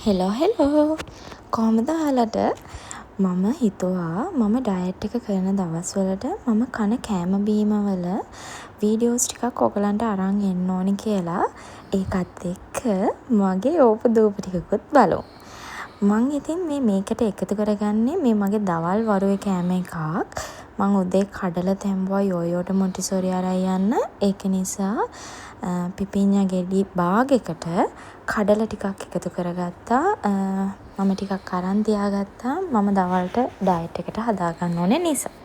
Hello කොහොමද ඔයාලට මම හිතුවා මම ඩයට් එක කරන දවස්වලට මම කන කෑම බීම වල වීඩියෝස් ටිකක් ඔයගලන්ට අරන් එන්න ඕනි කියලා ඒකත් එක්ක මගේ ඕපදූප ටිකකුත් බලමු. මං ඉතින් මේකට එකතු කරගන්නේ මේ මගේ දවල් වරුවේ කෑම එකක්. මං උදේ කඩල තැම්බුවා යෝයෝට මොන්ටිසෝරි අරන් යන්න. ඒක නිසා පිපිඤ්ඤා ගෙඩි බාගයකට කඩල ටිකක් එකතු කරගත්තා. මම ටිකක් අරන් තියාගත්තා. මම දවල්ට ඩයට් එකට හදාගන්න ඕනේ නිසා.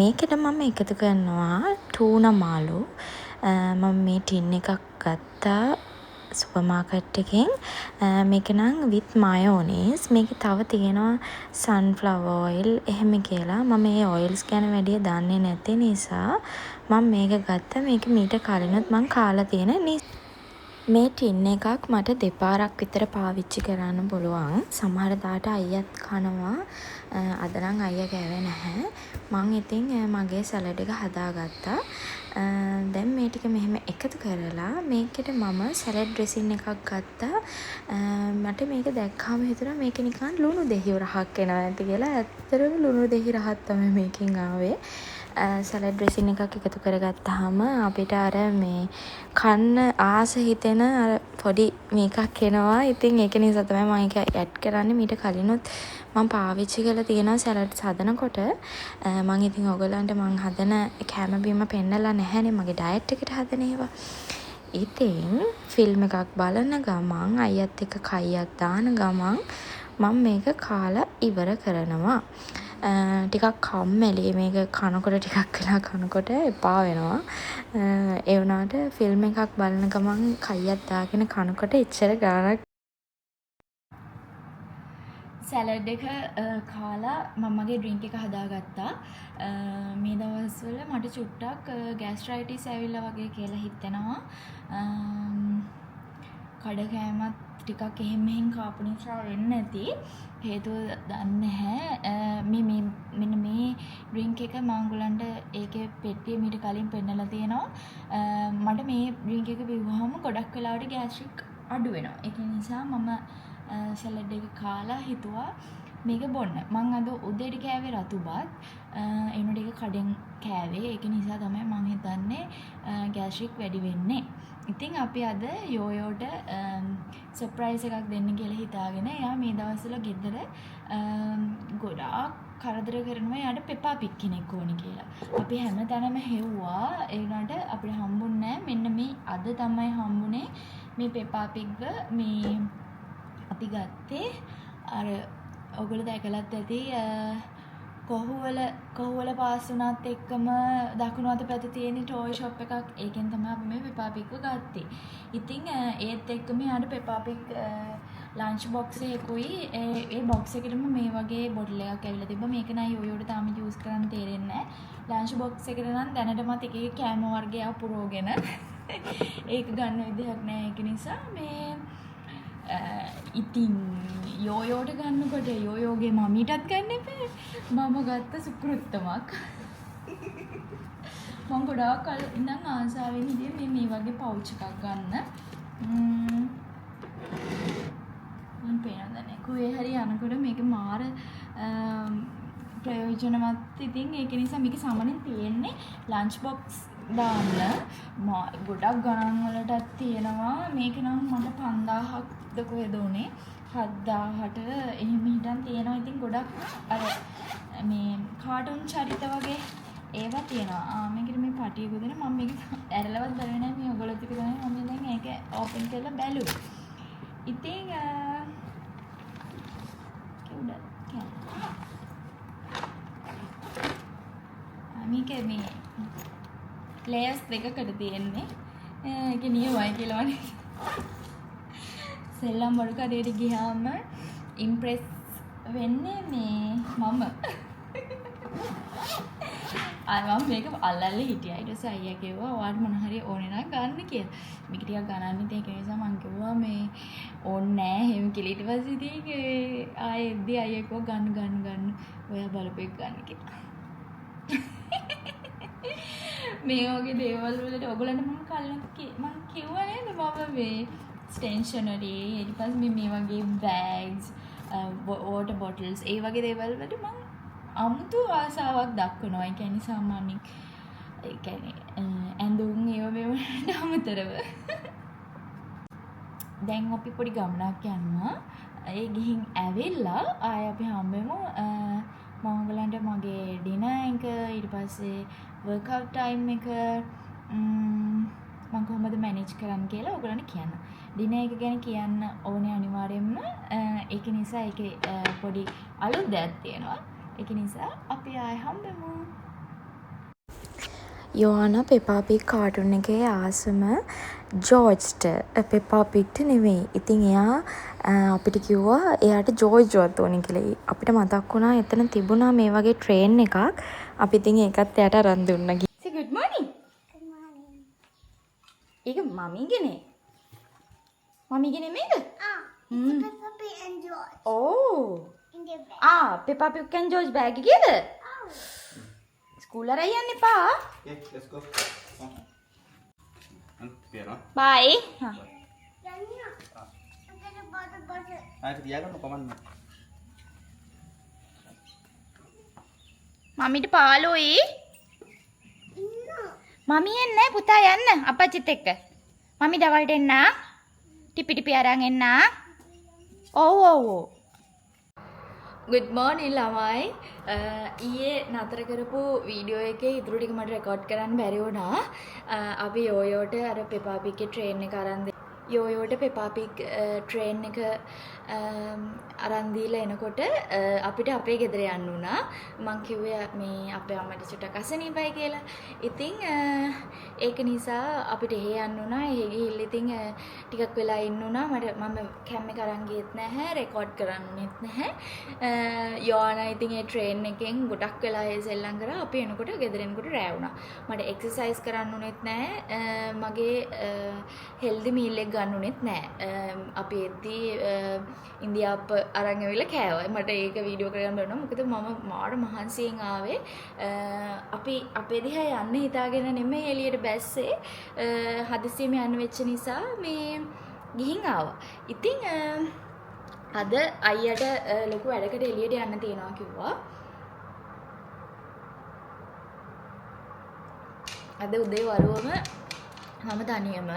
මේකට මම එකතු කරනවා ටූනා මාළු. මම මේ ටින් එකක් ගත්තා සුපර් මාකට් එකෙන්. මේක නම් with mayonnaise. මේකේ තව තියෙනවා sunflower oil එහෙම කියලා. මම මේ oils ගැන වැඩිය දන්නේ නැති නිසා මම මේක ගත්තා. මේක මීට කලිනුත් මම කාලා තියෙන නිසා. මේ ටින් එකක් මට දෙපාරක් විතර පාවිච්චි කරන්න පුළුවන්. සමහර දාට අයියත් කනවා. අද නම් අයියා කෑවේ නැහැ. මං ඉතින් මගේ සැලඩ් එක හදාගත්තා. දැන් මේ ටික මෙහෙම එකතු කරලා මේකට මම සැලඩ් ඩ්‍රෙසින් එකක් ගත්තා. මට මේක දැක්කාම හිතුණා මේක නිකන් ලුණු දෙහි රහක් එනවා ඇති කියලා. ඇත්තටම ලුණු දෙහි රහක් තමයි මේකෙන් ආවේ. සැලඩ් ඩ්‍රෙසින් එකක් එකතු කරගත්තාම අපිට අර මේ කන්න ආස හිතෙන අර පොඩි මේකක් එනවා. ඉතින් ඒක නිසා තමයි මම ඒක ඇඩ් කරන්නේ. මීට කලිනුත් මම පාවිච්චි කරලා තියෙනවා සැලඩ්ස් හදනකොට. මම ඉතින් ඔයගලන්ට මම හදන කැම බීම පෙන්නලා නැහැනේ මගේ ඩයට් එකට හදන ඒවා. ඉතින් ෆිල්ම් එකක් බලන ගමන් අයියත් එක්ක කයියක් දාන ගමන් මම මේක කාලා ඉවර කරනවා. ටිකක් කම්මැලි මේක කනකොට ටිකක් වෙලා කනකොට එපා වෙනවා. ඒ වුණාට ෆිල්ම් එකක් බලන ගමන් කයියක් දාගෙන කනකොට එච්චර ගානක් සැලඩ් එක කාලා මම මගේ ඩ්‍රින්ක් එක හදාගත්තා. මේ දවස්වල මට චුට්ටක් ගෑස්ට්‍රයිටිස් ඇවිල්ලා වගේ කියලා හිතෙනවා. කඩ කෑමත් ටිකක් එහෙම මෙහෙන් කාපු නිසා වෙන්නේ නැති. හේතුව දන්නේ නැහැ. මෙන්න මේ ඩ්‍රින්ක් එක මම ඔයගලන්ට ඒකේ පෙට්ටිය මීට කලින් පෙන්නලා තියෙනවා. මට මේ ඩ්‍රින්ක් එක බිව්වහම ගොඩක් වෙලාවට ගෑස්ට්‍රික් අඩු වෙනවා. ඒක නිසා මම සැලඩ් එක කාලා හිතුවා මේක බොන්න. මං අද උදේට කෑවේ රතුබත්. එනකොට ඒක කඩෙන් කෑවේ. ඒක නිසා තමයි මං හිතන්නේ ගෑස්ට්‍රික් වැඩි වෙන්නේ. ඉතින් අපි අද යෝයෝට සර්ප්‍රයිස් එකක් දෙන්න කියලා හිතාගෙන එයා මේ දවස්වල ගෙදර ගොඩාක් කරදර කරනවා එයාට පෙපා පික් කෙනෙක් ඕනි කියලා. අපි හැමතැනම හෙව්වා. ඒ වුණාට අපිට හම්බුන්නේ නැහැ. මෙන්න මේ අද තමයි හම්බුනේ මේ පෙපා පික්ව මේ අපි ගත්තේ අර ඔයගොල්ලෝ දැකලත් ඇති කොහුවල පාස් වුණත් එක්කම දකුණු අත පැත්තේ තියෙන ටෝයි ෂොප් එකක්. ඒකෙන් තමයි අපි මේ පෙපා පික්ව ගත්තේ. ඉතින් ඒත් එක්කම යාට පෙපා පික් ලන්ච් බොක්ස් එකකුයි ඒ බොක්ස් එකෙටම මේ වගේ බොටල් එකක් ඇවිල්ලා තිබ්බා. මේක නයි යෝයෝට තාම යූස් කරන්න තේරෙන්නේ නැහැ. ලන්ච් බොක්ස් එකට නම් දැනටමත් එක එක කෑම වර්ගයක් පුරවගෙන ඒක ගන්න විදිහක් නැහැ. ඒක නිසා මේ ඉතින් යෝයෝට ගන්නකොට යෝයෝගේ මමීටත් ගන්න එපා. මම ගත්ත සුකෘත්තමක්. මම ගොඩාක් කල් ඉඳන් ආසාවෙන් හිටියේ මේ වගේ පවුච් එකක් ගන්න. මම පේනවද නැහැ. කොහේ හරි යනකොට මේක මාර ප්‍රයෝජනවත්. ඉතින් ඒක නිසා මේක සාමාන්‍යයෙන් තියෙන්නේ ලන්ච් බොක්ස් දාන්න. ගොඩක් ගණන් වලටත් තියෙනවා. මේක නම් මට 5000ක්ද කොහෙද උනේ 7000ට එහෙම හිටන් තියෙනවා. ඉතින් ගොඩක් අර මේ කාටුන් චරිත වගේ ඒවා තියෙනවා. මේකට මේ පටියකුද නේ මම මේක ඇරලවත් බලන්නේ නැහැ. මේ ඔයගොල්ලෝ ටික තමයි මම දැන් ඒක ඕපන් කරලා බැලුවා. ඉතින් මේක මේ ලේයර්ස් දෙකකට තියෙන්නේ. ඒක නියමයි කියලා වනේ. සෙල්ලම් වල කඩේට ගියාම ඉම්ප්‍රෙස් වෙන්නේ මේ මම. මම මේක අල්ලල්ලා හිටියා. ඊට පස්සේ අයියා කිව්වා ඔයාලට මොන හරි ඕනේ නම් ගන්න කියලා. මේක ටිකක් ගණන් ඉතින් ඒක නිසා මම කිව්වා මේ ඕනේ නැහැ එහෙම කියලා. ඊට පස්සේ ඉතින් ආයෙද්දි අයියා කිව්වා ගන්න. ඔයා බලපෙක් ගන්න කියලා. මේ වගේ දේවල් වලට ඔයගොල්ලන්ට මම කිව්වා නේද මම මේ stationery ඊට පස්සේ මේ වගේ bags water bottles ඒ වගේ දේවල් වලට මම අමුතු ආසාවක් දක්වනවා. ඒ කියන්නේ සාමාන්‍යයෙන් ඒ කියන්නේ ඇඳුම් ඒව මේවට අමතරව දැන් අපි පොඩි ගමනක් යනවා. ඒ ගිහින් ඇවිල්ලා ආයෙ අපි හම්බෙමු. මම ඔයගලන්ට මගේ ඩිනර් එක ඊට පස්සේ workout time එක මම කොහොමද මැනේජ් කරන්න කියලා ඔයගලන්ට කියන්න. ඩිනර් එක ගැන කියන්න ඕනේ අනිවාර්යයෙන්ම. ඒක නිසා ඒකේ පොඩි අලුත් දෙයක් තියෙනවා. ඒක නිසා අපි ආයෙ හම්බෙමු. යෝහානා පෙපා පිග් කාටුන් එකේ ආසම ජෝර්ජ්ට පෙපා පිග්ට නෙවෙයි. ඉතින් එයා අපිට කිව්වා එයාට ජෝර්ජ්වත් ඕනේ කියලා. අපිට මතක් වුණා එතන තිබුණා මේ වගේ ට්‍රේන් එකක්. අපි ඉතින් ඒකත් එයාට අරන් දුන්නා. Say good morning. Good morning. ඒක මම්මිගේනේ. මම්මිගේනේ මේක? Peppa Pig and George. Oh. In the bag. Peppa Pig and George bag එකේද? ස්කූල් අර යන්න එපා. Yeah, let's go. Piano. Bye. Daniel, look at the bottle. Itu dia kan komandan. මමිට පාළුයි. No. මමි එන්නේ පුතා යන්න අපච්චිත් එක්ක. මමි දවල්ට එන්න. ටිපි ටිපි අරන් එන්න. ඔව්. good morning ළමයි. ඊයේ නතර කරපු වීඩියෝ එකේ ඉතුරු ටික මට රෙකෝඩ් කරන්න බැරි වුණා. අපි යෝයෝට අර පෙපා පිග්ගේ ට්‍රේන් එක අරන් යෝයෝට පෙපා පිග් ට්‍රේන් එක අරන් දීලා එනකොට අපිට අපේ ගෙදර යන්න වුණා. මං කිව්වේ මේ අපේ අම්මට චුට්ටක් අසනීපයි කියලා. ඉතින් ඒක නිසා අපිට එහෙ යන්න වුණා. එහෙ ගිහිල්ලා ඉතින් ටිකක් වෙලා ඉන්න වුණා. මම කැම් එක අරන් ගියෙත් නැහැ, රෙකෝඩ් කරන්නෙත් නැහැ. යෝහානා ඉතින් ඒ ට්‍රේන් එකෙන් ගොඩක් වෙලා ඒ සෙල්ලම් කරා. අපි එනකොට ගෙදර එනකොට රෑ වුණා. මට එක්සර්සයිස් කරන්න උනේත් නැහැ. මගේ හෙල්දි මීල් එක ගන්න උනේත් නැහැ. අපි එද්දී ඉන්දියාප්ප අරන් ඇවිල්ලා කෑවා. මට ඒක වීඩියෝ කරගන්න බැරුණා. මොකද මම මාර මහන්සියෙන් ආවේ. අපි අපේ දිහා යන්න හිතාගෙන නෙමෙයි එළියට බැස්සේ. හදිස්සියෙම යන්න වෙච්ච නිසා මේ ගිහින් ආවා. ඉතින් අද අයියට ලොකු වැඩකට එළියට යන්න තියෙනවා කිව්වා. අද උදේ වරුවම මම තනියම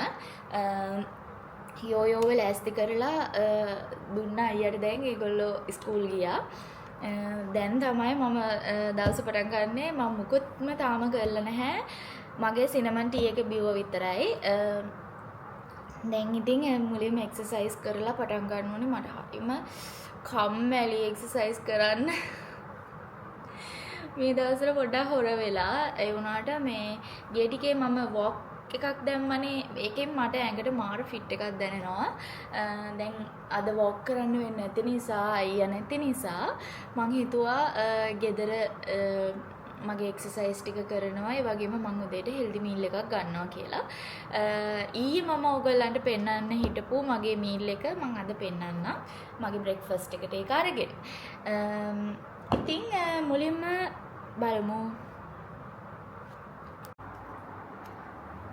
යෝයෝව ලෑස්ති කරලා දුන්න අයියට. දැන් ඒගොල්ලෝ ස්කූල් ගියා. දැන් තමයි මම දවස පටන් ගන්නෙ. මම මුකුත්ම තාම කරලා නැහැ. මගේ සිනමන් ටී එක බිව්ව විතරයි. දැන් ඉතින් මුලින්ම එක්සර්සයිස් කරලා පටන් ගන්න ඕනේ. මට හරිම කම්මැලි එක්සර්සයිස් කරන්න. මේ දවස්වල පොඩ්ඩක් හොර වෙලා ඒ වුණාට මේ ගිය ටිකේ මම වොක් එකක් දැම්මනේ. ඒකෙන් මට ඇඟට මාර ෆිට් එකක් දැනෙනවා. දැන් අද වොක් කරන්න වෙන්නේ නැති නිසා, අයියා නැති නිසා මං හිතුවා ගෙදර මගේ එක්සර්සයිස් ටික කරනවා. ඒ වගේම මං උදේට හෙල්දි මීල් එකක් ගන්නවා කියලා. ඊයේ මම ඔයගොල්ලන්ට පෙන්වන්න හිටපු මගේ මීල් එක මං අද පෙන්වන්නම්. මගේ බ්‍රෙක්ෆාස්ට් එකට ඒක අරගෙන. ඉතින් මුලින්ම බලමු.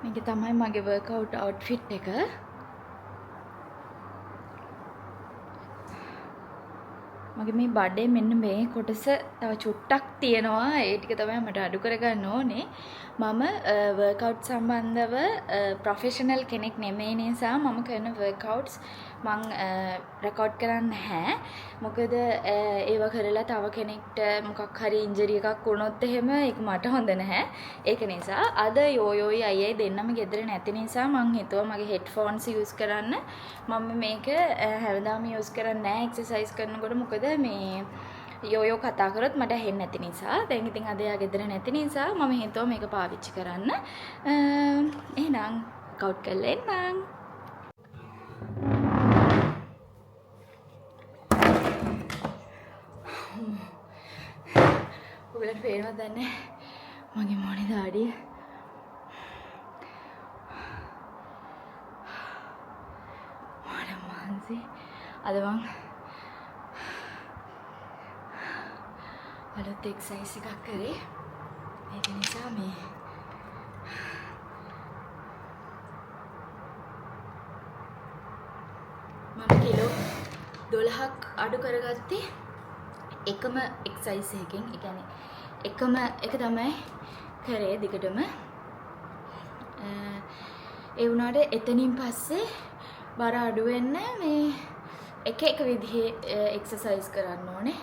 මේක තමයි මගේ workout outfit එක. මගේ මේ බඩේ මෙන්න මේ කොටස තව චුට්ටක් තියෙනවා. ඒ ටික තමයි මට අඩු කරගන්න ඕනේ. මම workout සම්බන්ධව ප්‍රොෆෙෂනල් කෙනෙක් නෙමෙයි නිසා මම කරන workouts මං රෙකෝඩ් කරන්නේ නැහැ. මොකද ඒව කරලා තව කෙනෙක්ට මොකක් හරි ඉන්ජරි එකක් වුණොත් එහෙම ඒක මට හොඳ නැහැ. ඒක නිසා අද යෝයෝයි අයියයි දෙන්නම ගෙදර නැති නිසා මං හිතුවා මගේ හෙඩ්ෆෝන්ස් යූස් කරන්න. මම මේක හැමදාම යූස් කරන්නේ නැහැ එක්සර්සයිස් කරනකොට. මොකද මේ යෝයෝ කතා කරොත් මට ඇහෙන්නේ නැති නිසා. දැන් ඉතින් අද යා ගෙදර නැති නිසා මම හිතුවා මේක පාවිච්චි කරන්න. එහෙනම් කවුට් කරලා එන්නම්. ඔයාලට පේනවද දන්නේ මගේ මොනේ දාඩිය. මාර මහන්සි. අද මං අලුත් එක්සර්සයිස් එකක් කරේ. ඒක නිසා මේ කිලෝ 12ක් අඩු කරගත්තේ එකම එක්සයිස් එකකින්. ඒ කියන්නේ එකම එක තමයි කරේ දිගටම. ඒ වුණාට එතනින් පස්සේ බර අඩු වෙන්න මේ එක විදිහේ එක්සර්සයිස් කරන්න ඕනේ.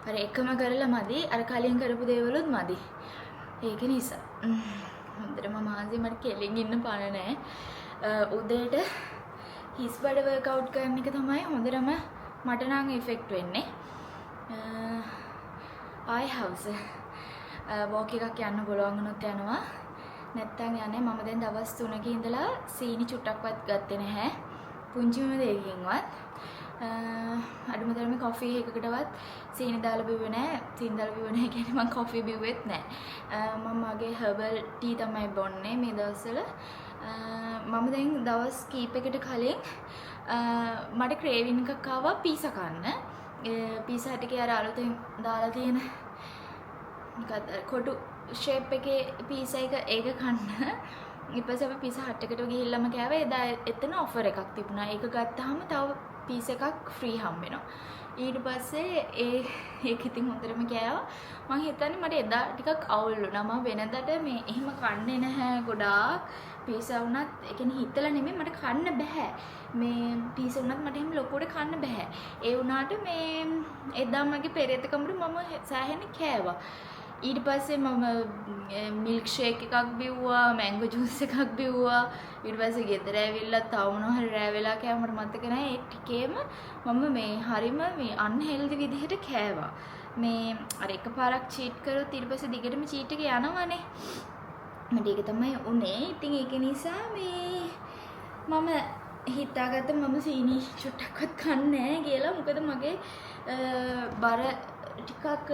අර එකම කරලා මදි. අර කලින් කරපු දේවලුත් මදි. ඒක නිසා හොඳටම මාන්සි මට කෙලින් ඉන්න පණ නැහැ. උදේට හිස් බඩ වර්කවුට් කරන එක තමයි හොඳටම මට නම් ඉෆෙක්ට් වෙන්නේ. ආයි හවුස් වෝක් එකක් යන්න පුළුවන් වුණොත් යනවා. නැත්තම් යන්නේ. මම දැන් දවස් 3ක ඉඳලා සීනි චුට්ටක්වත් ගත්තේ නැහැ. පුංචිම දෙයකින්වත්. අඩුම තරමේ කොෆි එකකටවත් සීනි දාලා බිව්වේ නැහැ. සීනි දාලා බිව්වේ නැහැ කියන්නේ මම කොෆි බිව්වෙත් නැහැ. මම මගේ හර්බල් ටී තමයි බොන්නේ මේ දවස්වල. මම දැන් දවස් කීපයකට කලින් මට ක්‍රේවින් එකක් ආවා පීසා කන්න. පීසා ටිකේ අර අලුතෙන් දාලා තියෙන මොකක්ද කොටු ෂේප් එකේ පීසා එක ඒක කන්න. ඊපස්සේ අපි පීසා හට් එකට ගිහිල්ලාම කෑවා. එදා එතන ඔෆර් එකක් තිබුණා. ඒක ගත්තාම තව පීස් එකක් ෆ්‍රී හම්බ වෙනවා. ඊට පස්සේ ඒක ඉතින් හොඳටම කෑවා. මම හිතන්නේ මට එදා ටිකක් අවුල් වුණා. මම වෙනදට මේ එහෙම කන්නේ නැහැ ගොඩාක්. පීසා වුණත් ඒ කියන්නේ හිතලා නෙමෙයි මට කන්න බෑ. මේ පීසා වුණත් මට එහෙම ලොකුවට කන්න බෑ. ඒ වුණාට මේ එදා මගේ පෙරේත කමරු මම සෑහෙන කෑවා. ඊට පස්සේ මම මිල්ක් ෂේක් එකක් බිව්වා, මැංගෝ ජූස් එකක් බිව්වා. ඊට පස්සේ ගෙදර ඇවිල්ලා තව මොනවා හරි රෑ වෙලා කෑම මට මතක නැහැ. ඒ ටිකේම මම මේ හරිම මේ අන්හෙල්දි විදිහට කෑවා. මේ අර එකපාරක් චීට් කරොත් ඊට පස්සේ දිගටම චීට් එක යනවනේ. මට ඒක තමයි උනේ. ඉතින් ඒක නිසා මේ මම හිතාගත්ත මම සීනි චුට්ටක්වත් කන්නේ නැහැ කියලා. මොකද මගේ බර ටිකක්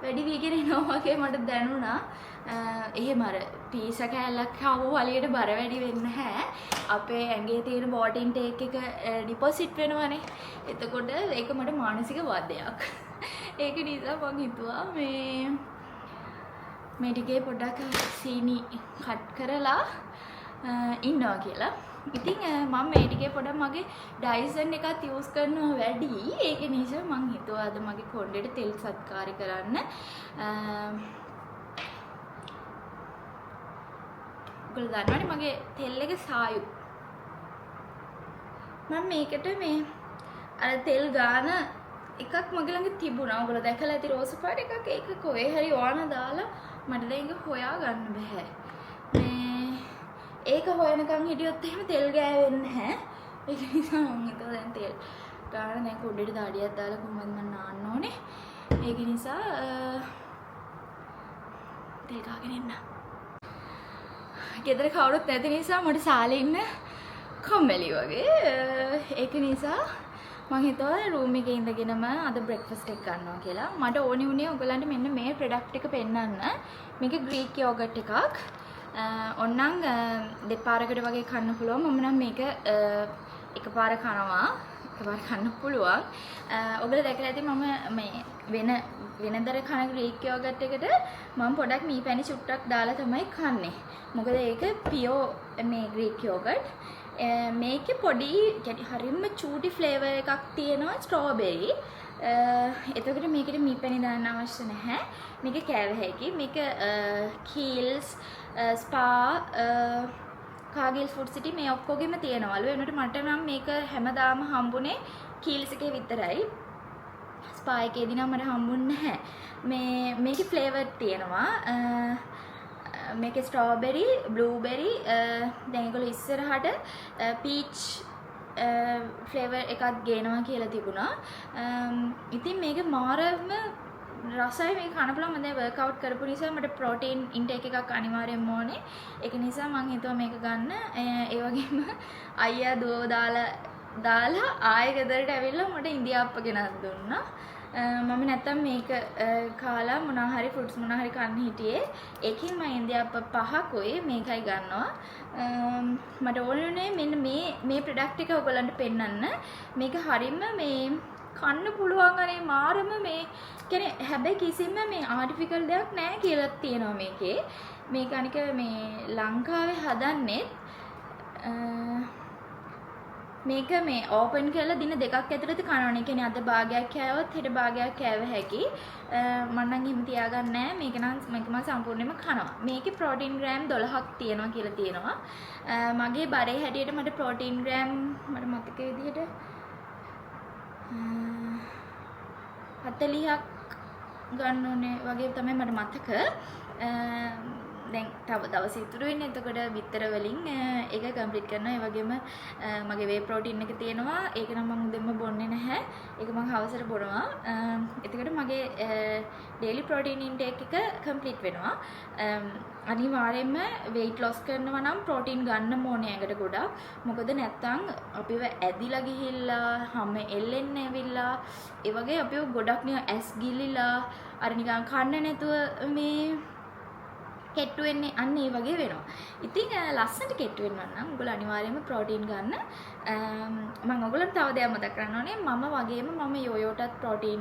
වැඩි වීගෙන එනවා වගේ මට දැනුණා. එහෙම අර පීසා කෑල්ලක් ખાව වලියට බර වැඩි වෙන්නේ නැහැ. අපේ ඇඟේ තියෙන බෝඩි ඉන්ටේක් එක ඩිපොසිට් වෙනවනේ. එතකොට ඒක මට මානසික වදයක්. ඒක නිසා මම හිතුවා මේ ටිකේ පොඩ්ඩක් සීනි කට් කරලා ඉන්නවා කියලා. ඉතින් මම මේ ටිකේ පොඩක් මගේ ඩයිසන් එකත් යූස් කරනවා වැඩි. ඒක නිසා මම හිතුවා අද මගේ කොණ්ඩේට තෙල් සත්කාරය කරන්න. ඔයගොල්ලෝ දන්නවනේ මගේ තෙල් එක සායු. මම මේකට මේ අර තෙල් ගාන එකක් මගේ ළඟ තිබුණා. ඔයගොල්ලෝ දැකලා ඇති රෝස පාට එකක්. ඒක කොහේ හරි ඕන දාලා මට දැන් ඒක හොයා ගන්න බෑ. ඒක හොයනකම් හිටියොත් එහෙම තෙල් ගෑවෙන්නේ නැහැ. ඒක නිසා මම හිතුවා දැන් තෙල් ගාන දැන් කොණ්ඩේට දාඩියක් දාලා කොහොමද මම නාන්න ඕනේ. ඒක නිසා තෙල් ගාගෙන ඉන්න. ගෙදර කවුරුත් නැති නිසා මට සාලේ ඉන්න කම්මැලි වගේ. ඒක නිසා මම හිතුවා රූම් එකේ ඉඳගෙනම අද බ්‍රෙක්ෆාස්ට් එක ගන්නවා කියලා. මට ඕනේ උනේ ඔයගලන්ට මෙන්න මේ ප්‍රොඩක්ට් එක පෙන්නන්න. මේක ග්‍රීක් යෝගට් එකක්. ඔන්නම් දෙපාරකට වගේ කන්න පුළුවන්. මම නම් මේක එකපාර කනවා. එකපාර කන්න පුළුවන්. ඔයගොල්ලෝ දැකලා ඇති මම මේ වෙනදර කන ග්‍රීක් යෝගට් එකට මම පොඩක් මී පැණි චුට්ටක් දාලා තමයි කන්නේ. මොකද ඒක පියෝ මේ ග්‍රීක් යෝගට්. මේකේ පොඩි හරිම චූටි ෆ්ලේවර් එකක් තියෙනවා ස්ට්‍රෝබෙරි. එතකොට මේකට මී පැණි දාන්න අවශ්‍ය නැහැ. මේක කෑව හැකි. මේක කීල්ස් ස්පා කාගිල් ෆුඩ් සිටි මේ ඔක්කොගෙම තියෙනවලු. එනකොට මට නම් මේක හැමදාම හම්බුනේ කීල්ස් එකේ විතරයි. ස්පා එකේදී නම් මට හම්බුන්නේ නැහැ. මේකේ ෆ්ලේවර් තියෙනවා. මේකේ ස්ට්‍රෝබෙරි, බ්ලූබෙරි, දැන් ඒගොල්ලෝ ඉස්සරහට පීච් ෆ්ලේවර් එකක් ගේනවා කියලා තිබුණා. ඉතින් මේක මාරම රසයි. මේ කන පුළුවන්. මම දැන් වර්ක්අවුට් කරපු නිසා මට ප්‍රෝටීන් ඉන්ටේක් එකක් අනිවාර්යෙන්ම ඕනේ. ඒක නිසා මම හිතුවා මේක ගන්න. ඒ වගේම අයියා දුවව දාලා ආයෙ ගෙදරට ඇවිල්ලා මට ඉන්දියාප්ප ගෙනත් දුන්නා. මම නැත්තම් මේක කාලා මොනවා හරි ෆෘට්ස් මොනවා හරි කන්න හිටියේ. ඒකෙන් මම ඉන්දියාප්ප 5කුයි මේකයි ගන්නවා. මට ඕනේ මෙන්න මේ ප්‍රොඩක්ට් එක ඔයගලන්ට පෙන්නන්න. මේක හරියම මේ කන්න පුළුවන් අනේ මාරම මේ කියන්නේ හැබැයි කිසිම මේ ආටිෆිකල් දෙයක් නැහැ කියලා තියෙනවා මේකේ. මේක අනික මේ ලංකාවේ හදන්නේ මේක මේ ඕපන් කරලා දින දෙකක් ඇතුළත කනවනේ. කියන්නේ අද භාගයක් කෑවොත් හෙට භාගයක් කෑව හැකි. මම නම් එහෙම තියාගන්නේ නැහැ. මේක මම සම්පූර්ණයෙන්ම කනවා. මේකේ ප්‍රෝටීන් ග්‍රෑම් 12ක් තියෙනවා කියලා තියෙනවා. මගේ බරේ හැටියට මට ප්‍රෝටීන් ග්‍රෑම් මට මතක විදිහට 40ක් ගන්න ඕනේ වගේ තමයි මට මතක. දැන් තව දවස් ඉතුරු වෙන්නේ. එතකොට බිත්තර වලින් ඒක කම්ප්ලීට් කරනවා. ඒ වගේම මගේ වේ ප්‍රෝටීන් එක තියෙනවා. ඒක නම් මම උදේම බොන්නේ නැහැ. ඒක මම හවසට බොනවා. එතකොට මගේ ඩේලි ප්‍රෝටීන් ඉන්ටේක් එක කම්ප්ලීට් වෙනවා. අනිවාර්යයෙන්ම weight loss කරනවා නම් ප්‍රෝටීන් ගන්න ඕනේ ඇඟට ගොඩක්. මොකද නැත්තම් අපිව ඇදිලා ගිහිල්ලා හැම එල්ලෙන්න ඇවිල්ලා ඒ වගේ අපිව ගොඩක් නිකන් ඇස් ගිලිලා අර නිකන් කන්න නැතුව මේ කෙට්ටු වෙන්නේ අන්න ඒ වගේ වෙනවා. ඉතින් ලස්සනට කෙට්ටු වෙන්න නම් ඔයගොල්ලෝ අනිවාර්යයෙන්ම ප්‍රෝටීන් ගන්න. මම ඔයගොල්ලන්ට තව දෙයක් මතක් කරන්න ඕනේ. මම වගේම මම යෝයෝටත් ප්‍රෝටීන්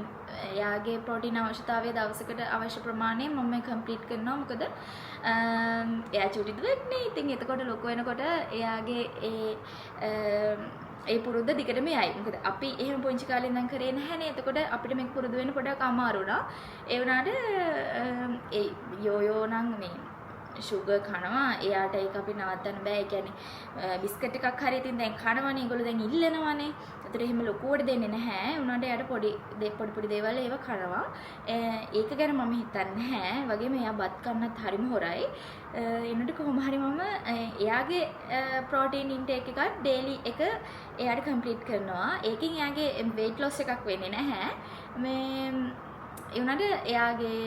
එයාගේ ප්‍රෝටීන් අවශ්‍යතාවය දවසකට අවශ්‍ය ප්‍රමාණය මම කම්ප්ලීට් කරනවා. මොකද එයා චුටි දුවෙක්නේ. ඉතින් එතකොට ලොකු වෙනකොට එයාගේ ඒ පුරුද්ද දිගටම යයි. මොකද අපි එහෙම පුංචි කාලේ ඉඳන් කරේ නැහැනේ. එතකොට අපිට මේක පුරුදු වෙන්න පොඩක් අමාරු වුණා. ඒ වුණාට ඒ යෝයෝ නම් මේ sugar කනවා. එයාට ඒක අපි නවත්තන්න බෑ. ඒ කියන්නේ බිස්කට් එකක් හරි ඉතින් දැන් කනවනේ. ඒගොල්ලෝ දැන් ඉල්ලනවානේ. ඒතර එහෙම ලොකුවට දෙන්නේ නැහැ. උනාට එයාට පොඩි දේවල් ඒව කනවා. ඒක ගැන මම හිතන්නේ නැහැ. වගේම එයා බත් කන්නත් හරිම හොරයි. එන්නට කොහොම හරි මම එයාගේ ප්‍රෝටීන් ඉන්ටේක් එකත් ඩේලි එක එයාට කම්ප්ලීට් කරනවා. ඒකෙන් එයාගේ weight loss එකක් වෙන්නේ නැහැ. මේ ඒ වුණාට එයාගේ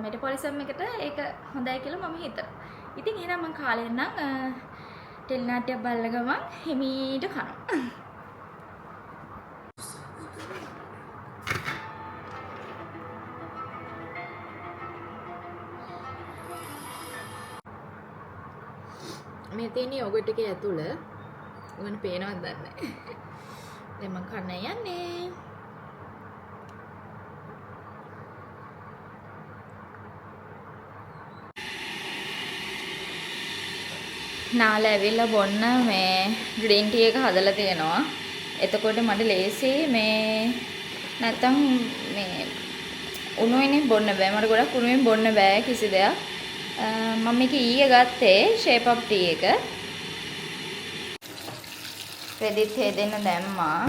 මෙටබොලිසම් එකට ඒක හොඳයි කියලා මම හිතනවා. ඉතින් එහෙනම් මම කාලෙන් නම් ටෙලි නාට්‍යයක් බලන ගමන් හිමීට කනවා. මේ තියෙන යෝගට් එකේ ඇතුළ උගන්න පේනවද දන්නේ නැහැ. දැන් මම කන්න යන්නේ. නාල ඇවිල්ලා බොන්න මේ ග්‍රීන් ටී එක හදලා තියෙනවා. එතකොට මට ලේසි මේ නැත්තම් මේ උණුවෙන් බොන්න බෑ. මට ගොඩක් උණුවෙන් බොන්න බෑ කිසි දෙයක්. මම මේක ඊයේ ගත්තේ ෂේප් අප් ටී එක. රෙදිත් හේදෙන්න දැම්මා.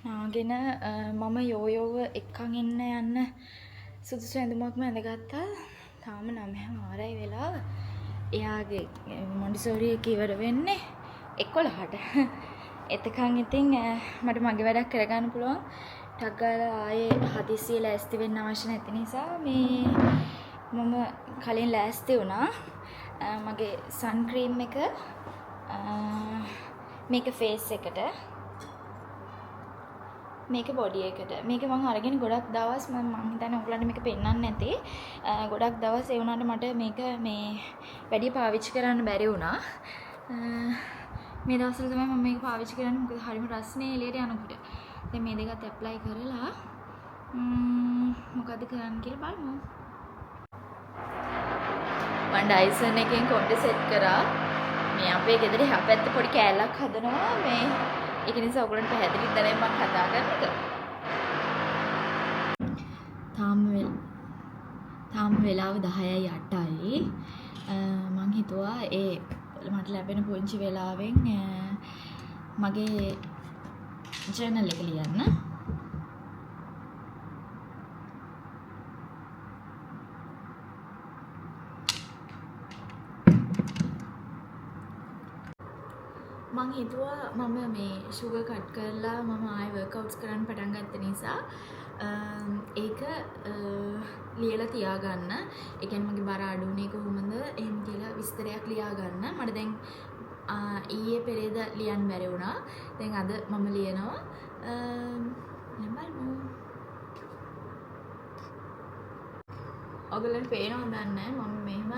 නාගෙන මම යෝයෝව එක්කන් එන්න යන්න සුදුසු ඇඳුමක්ම ඇඳගත්තා. තාම 9:00 වෙලා. එයාගේ මොන්ටිසෝරි එක ඉවර වෙන්නේ 11ට. එතකන් ඉතින් මට මගේ වැඩක් කරගන්න පුළුවන්. ටක් ගාලා ආයේ හදිස්සිය ලෑස්ති වෙන්න අවශ්‍ය නැති නිසා මේ මම කලින් ලෑස්ති වුණා. මගේ සන් ක්‍රීම් එක මේක ෆේස් එකට මේක බොඩි එකට මේක මම අරගෙන ගොඩක් දවස් මම හිතන්නේ ඔයගලන්ට මේක පෙන්වන්න නැති. ගොඩක් දවස් ඒ වුණාට මට මේක මේ වැඩි පාවිච්චි කරන්න බැරි වුණා. මේ දවස්වල තමයි මම මේක පාවිච්චි කරන්නේ. මොකද හරිම රස්නේ එළියට යනකොට. දැන් මේ දෙකත් ඇප්ලයි කරලා මොකද කරන්න කියලා බලමු. මම ඩයිසන් එකෙන් කොණ්ඩේ සෙට් කරා. මේ අපේ ගෙදර එහා පැත්තේ පොඩි කෑල්ලක් හදනවා. මේ ඒක නිසා ඔයගලන්ට පැහැදිලිව දැනෙයි මම හදාගන්න එක. තාම වෙලාව 10:08යි. මං හිතුවා මට ලැබෙන පුංචි වෙලාවෙන් මගේ ජර්නල් එක ලියන්න. මං හිතුවා මම මේ ෂුගර් කට් කරලා මම ආයෙ වර්ක්අවුට්ස් කරන්න පටන් ගත්ත නිසා ඒක ලියලා තියාගන්න. ඒ කියන්නේ මගේ බර අඩු වුණේ කොහොමද එහෙම කියලා විස්තරයක් ලියාගන්න. මට දැන් ඊයේ පෙරේද ලියන්න බැරි වුණා. දැන් අද මම ලියනවා. බලමු. ඔයගොල්ලන්ට පේනවද දන්නේ මම මෙහෙම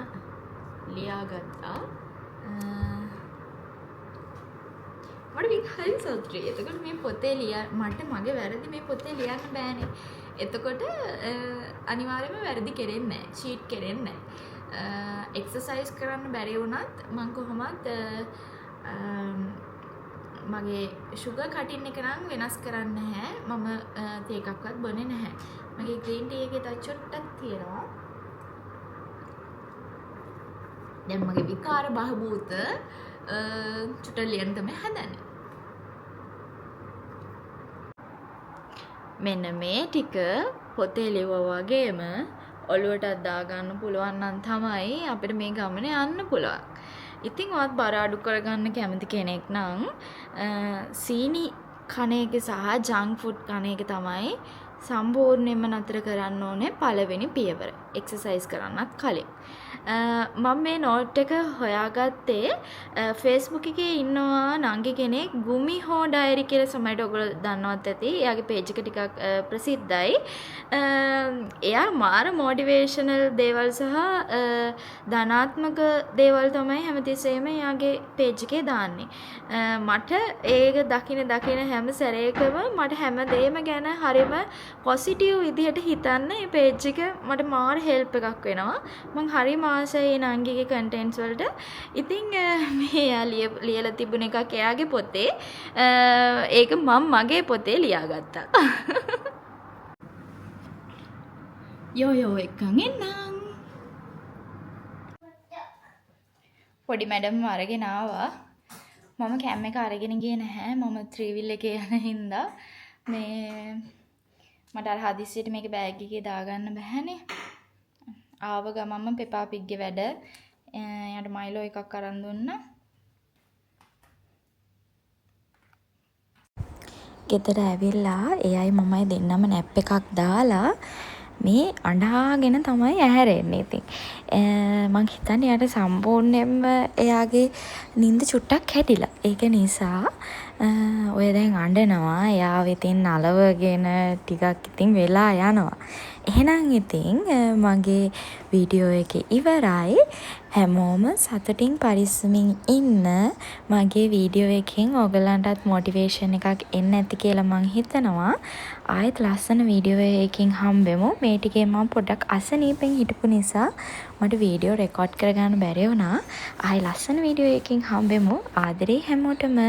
ලියාගත්තා. මට මේක හරි සතුටුයි. එතකොට මේ පොතේ මට මගේ වැරදි මේ පොතේ ලියන්න බෑනේ. එතකොට අනිවාර්යයෙන්ම වැරදි කෙරෙන්නේ නැහැ. චීට් කෙරෙන්නේ නැහැ. එක්සර්සයිස් කරන්න බැරි වුණත් මම කොහොමත් මගේ ෂුගර් කටින් එක නම් වෙනස් කරන්නේ නැහැ. මම තේ එකක්වත් බොන්නේ නැහැ. මගේ ග්‍රීන් ටී එකේ තව චුට්ටක් තියෙනවා. දැන් මගේ විකාර බහබූත චුට්ට ලියන්න තමයි හදන්නේ. මෙන්න මේ ටික පොතේ ලිව්වා වගේම ඔළුවටත් දාගන්න පුළුවන් නම් තමයි අපිට මේ ගමනේ යන්න පුළුවන්. ඉතින් ඔයත් බර අඩු කරගන්න කැමති කෙනෙක් නම් සීනි කන එක සහ ජංක් ෆුඩ් කන එක තමයි සම්පූර්ණයෙන්ම නතර කරන්න ඕනේ පළවෙනි පියවර. එක්සර්සයිස් කරන්නත් කලින්. මම මේ නෝට් එක හොයාගත්තේ Facebook එකේ ඉන්නවා නංගි කෙනෙක් ගුමි හෝ ඩයරි කියලා සමහරට ඔයගොල්ලෝ දන්නවත් ඇති. එයාගේ page එක ටිකක් ප්‍රසිද්ධයි. එයා මාර මොටිවේෂනල් දේවල් සහ ධනාත්මක දේවල් තමයි හැමතිස්සෙම එයාගේ page එකේ දාන්නේ. මට ඒක දකින හැම සැරේකම මට හැමදේම ගැන හරිම පොසිටිව් විදිහට හිතන්න මේ page එක මට මාර හෙල්ප් එකක් වෙනවා. මං හරිම ආසයි නංගිගේ කන්ටෙන්ට්ස් වලට. ඉතින් මේ එයා ලියලා තිබුණ එකක් එයාගේ පොතේ. ඒක මම මගේ පොතේ ලියාගත්තා. යෝ එකන් එන්නම්. පොඩි මැඩම් අරගෙන ආවා. මම කැම් එක අරගෙන ගියේ නැහැ. මම ත්‍රිවිල් එකේ යන හින්දා මේ මට අර හදිස්සියට මේක බෑග් එකේ දාගන්න බැහැනේ. ආව ගමන්ම පෙපා පිග්ගේ වැඩ. එයාට මයිලෝ එකක් අරන් දුන්නා. ගෙදර ඇවිල්ලා එයයි මමයි දෙන්නම නැප් එකක් දාලා මේ අඬාගෙන තමයි ඇහැරෙන්නේ. ඉතින් මං හිතන්නේ එයාට සම්පූර්ණයෙන්ම එයාගේ නිින්ද චුට්ටක් කැඩිලා. ඒක නිසා ඔය දැන් අඬනවා. එයාව ඉතින් නලවගෙන ටිකක් ඉතින් වෙලා යනවා. එහෙනම් ඉතින් මගේ වීඩියෝ එක ඉවරයි. හැමෝම සතුටින් පරිස්සමින් ඉන්න. මගේ වීඩියෝ එකෙන් ඔයගලන්ටත් මොටිවේෂන් එකක් එන්න ඇති කියලා මං හිතනවා. ආයෙත් ලස්සන වීඩියෝ එකකින් හම්බෙමු. මේ ටිකේ මම පොඩ්ඩක් අසනීපෙන් හිටපු නිසා මට වීඩියෝ රෙකෝඩ් කරගන්න බැරි වුණා. ආයෙ ලස්සන වීඩියෝ එකකින් හම්බෙමු. ආදරේ හැමෝටම.